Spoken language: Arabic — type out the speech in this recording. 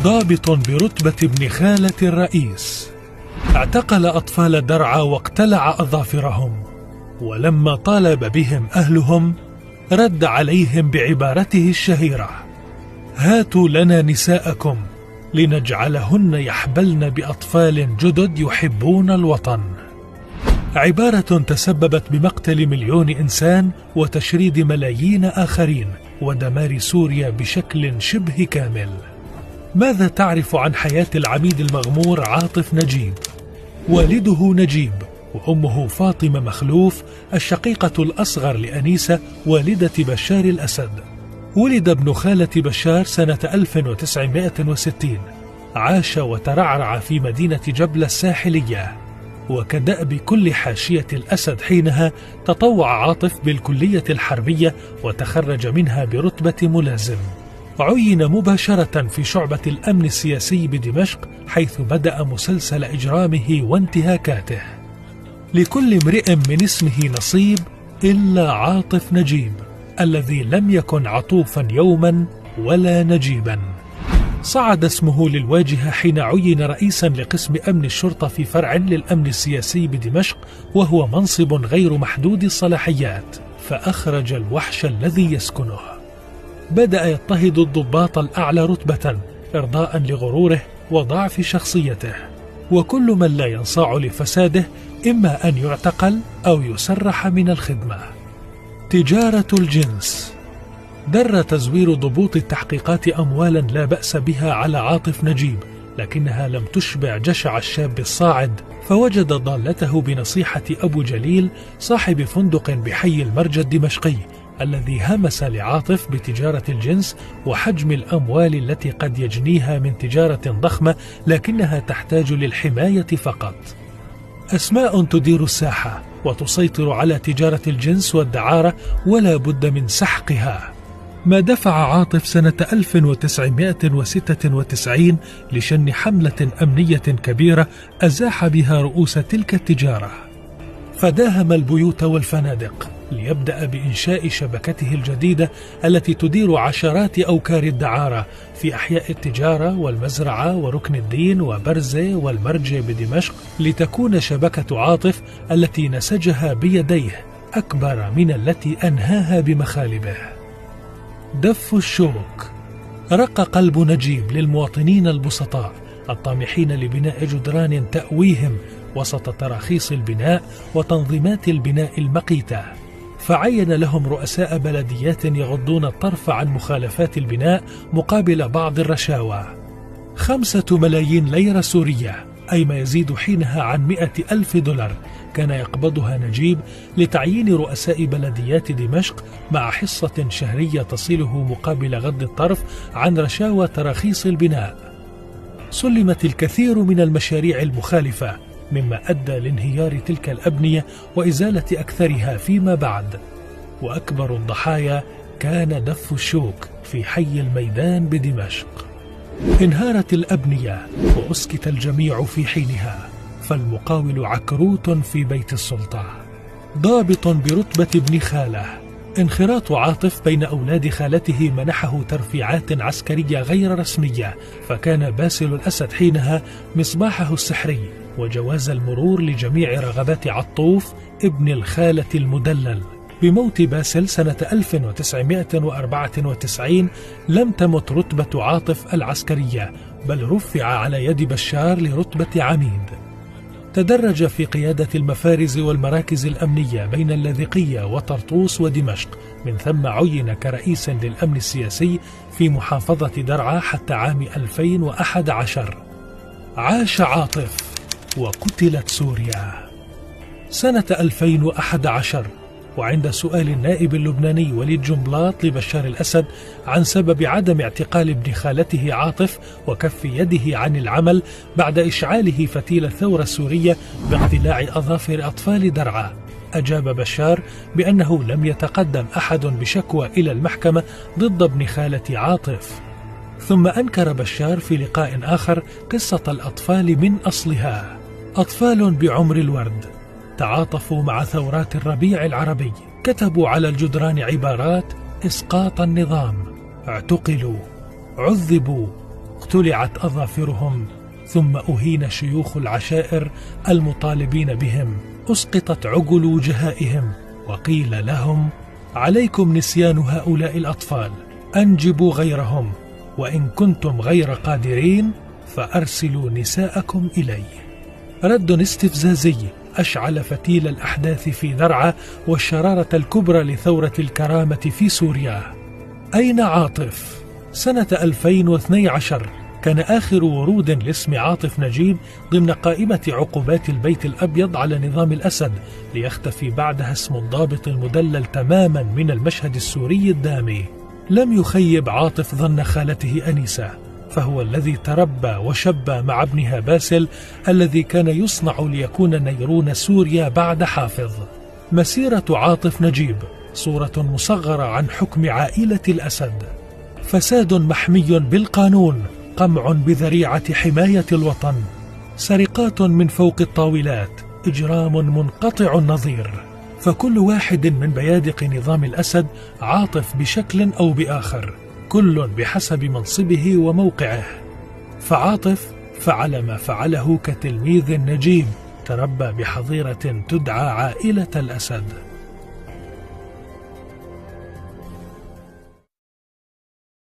ضابط برتبة ابن خالة الرئيس اعتقل أطفال درعا واقتلع أظافرهم، ولما طالب بهم أهلهم رد عليهم بعبارته الشهيرة: هاتوا لنا نساءكم لنجعلهن يحبلن بأطفال جدد يحبون الوطن. عبارة تسببت بمقتل مليون إنسان وتشريد ملايين آخرين ودمار سوريا بشكل شبه كامل. ماذا تعرف عن حياة العميد المغمور عاطف نجيب؟ والده نجيب وأمه فاطمة مخلوف الشقيقة الأصغر لأنيسة والدة بشار الأسد. ولد ابن خالة بشار سنة 1960. عاش وترعرع في مدينة جبلة الساحلية، وكدأب كل حاشية الأسد حينها تطوع عاطف بالكلية الحربية وتخرج منها برتبة ملازم. عين مباشرة في شعبة الأمن السياسي بدمشق، حيث بدأ مسلسل إجرامه وانتهاكاته. لكل امرئ من اسمه نصيب إلا عاطف نجيب الذي لم يكن عطوفا يوما ولا نجيبا. صعد اسمه للواجهة حين عين رئيسا لقسم أمن الشرطة في فرع للأمن السياسي بدمشق، وهو منصب غير محدود الصلاحيات، فأخرج الوحش الذي يسكنه. بدأ يضطهد الضباط الأعلى رتبة إرضاء لغروره وضعف شخصيته، وكل من لا ينصاع لفساده إما أن يعتقل أو يسرح من الخدمة. تجارة الجنس. در تزوير ضبوط التحقيقات أموالا لا بأس بها على عاطف نجيب، لكنها لم تشبع جشع الشاب الصاعد، فوجد ضالته بنصيحة أبو جليل صاحب فندق بحي المرج الدمشقي، الذي همس لعاطف بتجارة الجنس وحجم الأموال التي قد يجنيها من تجارة ضخمة لكنها تحتاج للحماية فقط. أسماء تدير الساحة وتسيطر على تجارة الجنس والدعارة ولا بد من سحقها. ما دفع عاطف سنة 1996 لشن حملة أمنية كبيرة أزاح بها رؤوس تلك التجارة، فداهم البيوت والفنادق ليبدأ بإنشاء شبكته الجديدة التي تدير عشرات أوكار الدعارة في أحياء التجارة والمزرعة وركن الدين وبرزة والمرج بدمشق، لتكون شبكة عاطف التي نسجها بيديه أكبر من التي أنهاها بمخالبه. دف الشوك. رق قلب نجيب للمواطنين البسطاء الطامحين لبناء جدران تأويهم وسط تراخيص البناء وتنظيمات البناء المقيتة، فعين لهم رؤساء بلديات يغضون الطرف عن مخالفات البناء مقابل بعض الرشاوى. 5 ملايين ليرة سورية، أي ما يزيد حينها عن 100,000 دولار، كان يقبضها نجيب لتعيين رؤساء بلديات دمشق مع حصة شهرية تصله مقابل غض الطرف عن رشاوى تراخيص البناء. سلمت الكثير من المشاريع المخالفة، مما أدى لانهيار تلك الأبنية وإزالة أكثرها فيما بعد، وأكبر الضحايا كان دف الشوك في حي الميدان بدمشق. انهارت الأبنية وأسكت الجميع في حينها، فالمقاول عكروت في بيت السلطة. ضابط برتبة ابن خاله. انخراط عاطف بين أولاد خالته منحه ترفيعات عسكرية غير رسمية، فكان باسل الأسد حينها مصباحه السحري وجواز المرور لجميع رغبات عطوف ابن الخالة المدلل. بموت باسل سنة 1994 لم تمت رتبة عاطف العسكرية، بل رفع على يد بشار لرتبة عميد. تدرج في قيادة المفارز والمراكز الأمنية بين اللاذقية وطرطوس ودمشق، من ثم عين كرئيس للأمن السياسي في محافظة درعا حتى عام 2011. عاش عاطف وقتلت سوريا. سنة 2011، وعند سؤال النائب اللبناني وليد جنبلاط لبشار الأسد عن سبب عدم اعتقال ابن خالته عاطف وكف يده عن العمل بعد إشعاله فتيل الثورة السورية باقتلاع أظافر أطفال درعا، أجاب بشار بأنه لم يتقدم أحد بشكوى إلى المحكمة ضد ابن خالة عاطف. ثم أنكر بشار في لقاء آخر قصة الأطفال من أصلها. أطفال بعمر الورد تعاطفوا مع ثورات الربيع العربي، كتبوا على الجدران عبارات: إسقاط النظام، اعتقلوا، عذبوا، اقتلعت أظافرهم، ثم أهين شيوخ العشائر المطالبين بهم، أسقطت عقل وجهائهم، وقيل لهم: عليكم نسيان هؤلاء الأطفال، أنجبوا غيرهم، وإن كنتم غير قادرين فأرسلوا نساءكم إلي. رد استفزازي أشعل فتيل الأحداث في درعا والشرارة الكبرى لثورة الكرامة في سوريا. أين عاطف؟ سنة 2012 كان آخر ورود لاسم عاطف نجيب ضمن قائمة عقوبات البيت الأبيض على نظام الأسد، ليختفي بعدها اسم الضابط المدلل تماما من المشهد السوري الدامي. لم يخيب عاطف ظن خالته أنيسة، فهو الذي تربى وشب مع ابنها باسل الذي كان يصنع ليكون نيرون سوريا بعد حافظ. مسيرة عاطف نجيب صورة مصغرة عن حكم عائلة الأسد: فساد محمي بالقانون، قمع بذريعة حماية الوطن، سرقات من فوق الطاولات، إجرام منقطع النظير. فكل واحد من بيادق نظام الأسد عاطف بشكل أو بآخر، كل بحسب منصبه وموقعه. فعاطف فعل ما فعله كتلميذ نجيب تربى بحظيرة تدعى عائلة الأسد.